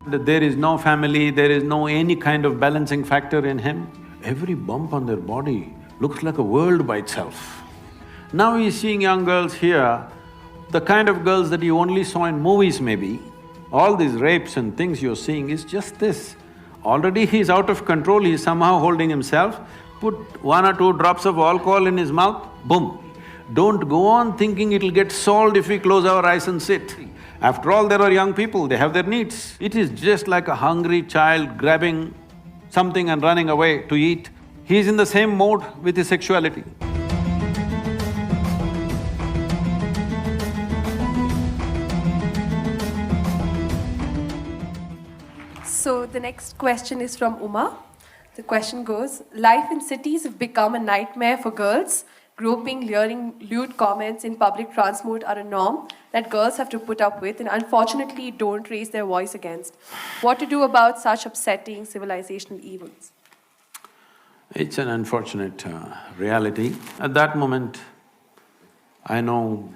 There is no family, there is no any kind of balancing factor in him. Every bump on their body looks like a world by itself. Now he's seeing young girls here, the kind of girls that you only saw in movies maybe. All these rapes and things you're seeing is just this. Already he's out of control, he's somehow holding himself, put 1 or 2 drops of alcohol in his mouth, boom. Don't go on thinking it'll get solved if we close our eyes and sit. After all, there are young people, they have their needs. It is just like a hungry child grabbing something and running away to eat. He's in the same mode with his sexuality. So the next question is from Uma. The question goes, life in cities have become a nightmare for girls. Groping, leering, lewd comments in public transport are a norm that girls have to put up with and unfortunately don't raise their voice against. What to do about such upsetting civilizational evils? It's an unfortunate reality. At that moment, I know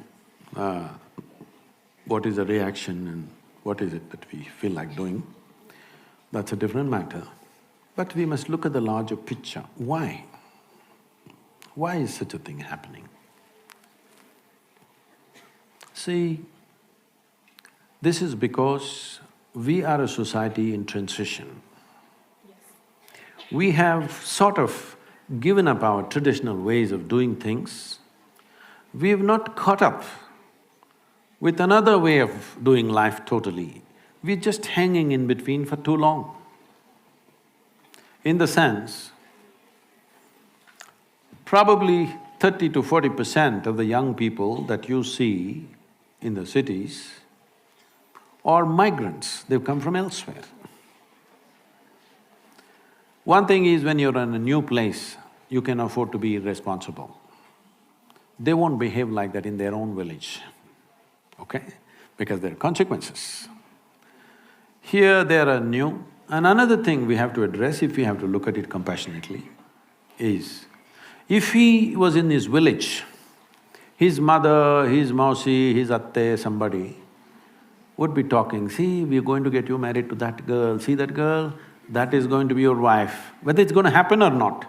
what is the reaction and what is it that we feel like doing. That's a different matter. But we must look at the larger picture. Why? Why is such a thing happening? See, this is because we are a society in transition. We have sort of given up our traditional ways of doing things. We have not caught up with another way of doing life totally. We're just hanging in between for too long. In the sense, probably 30 to 40% of the young people that you see in the cities are migrants, they've come from elsewhere. One thing is, when you're in a new place, you can afford to be irresponsible. They won't behave like that in their own village, okay? Because there are consequences. Here they are new. And another thing we have to address, if we have to look at it compassionately, is if he was in his village, his mother, his mausi, his atte, somebody would be talking, see, we're going to get you married to that girl, see that girl, that is going to be your wife. Whether it's going to happen or not,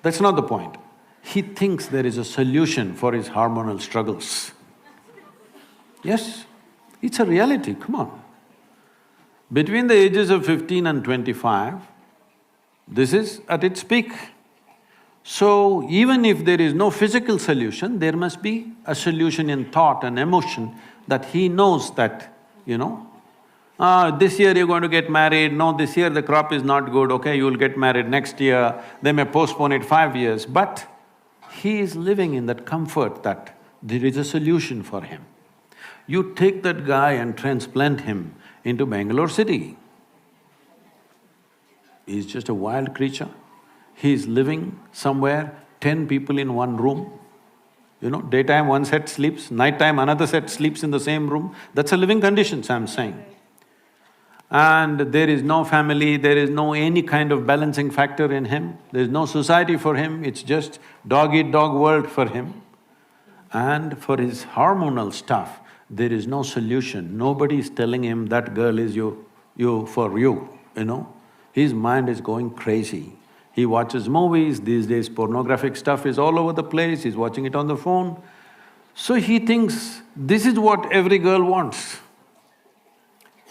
that's not the point. He thinks there is a solution for his hormonal struggles. Yes, it's a reality, come on. Between the ages of 15 and 25, this is at its peak. So, even if there is no physical solution, there must be a solution in thought and emotion that he knows that, this year you're going to get married, no, this year the crop is not good, okay, you'll get married next year, they may postpone it 5 years, but he is living in that comfort that there is a solution for him. You take that guy and transplant him into Bangalore city. He's just a wild creature. He's living somewhere, 10 people in one room. Daytime one set sleeps, nighttime another set sleeps in the same room. That's a living conditions, I'm saying. And there is no family, there is no any kind of balancing factor in him. There is no society for him, it's just dog-eat-dog world for him. And for his hormonal stuff, there is no solution. Nobody is telling him that girl is for you. His mind is going crazy. He watches movies, these days pornographic stuff is all over the place, he's watching it on the phone. So he thinks this is what every girl wants.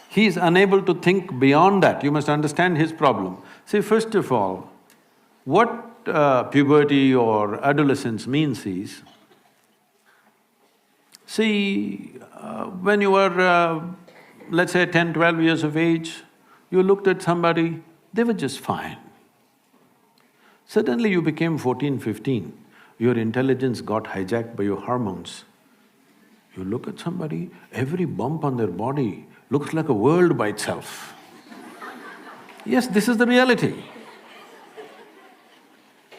He is unable to think beyond that, you must understand his problem. See, first of all, what puberty or adolescence means is, see, when you were, let's say 10, 12 years of age, you looked at somebody, they were just fine. Suddenly you became 14, 15, your intelligence got hijacked by your hormones. You look at somebody, every bump on their body looks like a world by itself. Yes, this is the reality.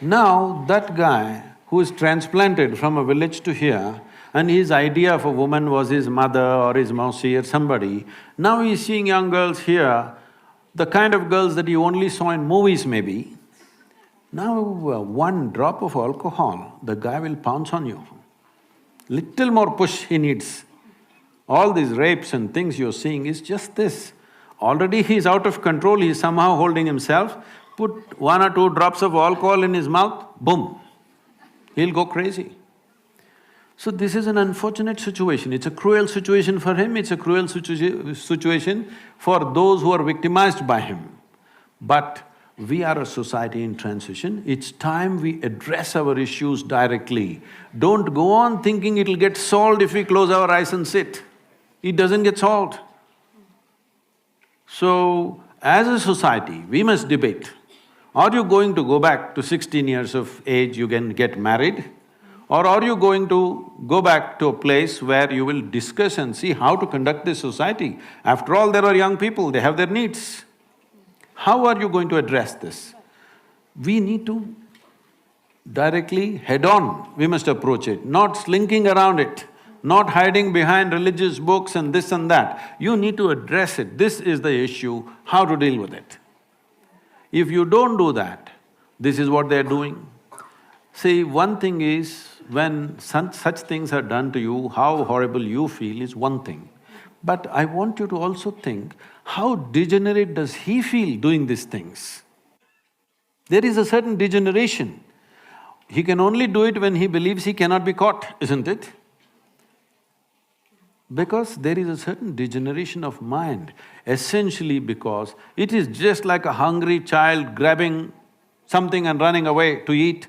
Now, that guy who is transplanted from a village to here, and his idea of a woman was his mother or his mausi or somebody, now he's seeing young girls here, the kind of girls that you only saw in movies maybe. Now, 1 drop of alcohol, the guy will pounce on you. Little more push he needs. All these rapes and things you're seeing is just this. Already he's out of control, he's somehow holding himself, put 1 or 2 drops of alcohol in his mouth, boom, he'll go crazy. So this is an unfortunate situation, it's a cruel situation for him, it's a cruel situation for those who are victimized by him. But we are a society in transition, it's time we address our issues directly. Don't go on thinking it'll get solved if we close our eyes and sit. It doesn't get solved. So, as a society, we must debate. Are you going to go back to 16 years of age, you can get married? Or are you going to go back to a place where you will discuss and see how to conduct this society? After all, there are young people, they have their needs. How are you going to address this? We need to directly, head-on, we must approach it, not slinking around it, not hiding behind religious books and this and that. You need to address it, this is the issue, how to deal with it. If you don't do that, this is what they're doing. See, one thing is, when such things are done to you, how horrible you feel is one thing. But I want you to also think, how degenerate does he feel doing these things? There is a certain degeneration. He can only do it when he believes he cannot be caught, isn't it? Because there is a certain degeneration of mind, essentially because it is just like a hungry child grabbing something and running away to eat.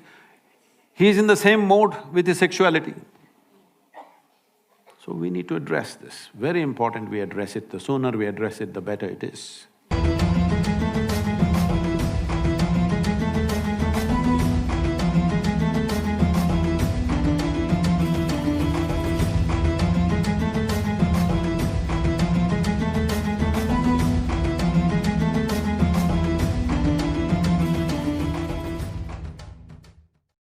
He is in the same mode with his sexuality. So we need to address this. Very important we address it. The sooner we address it, the better it is.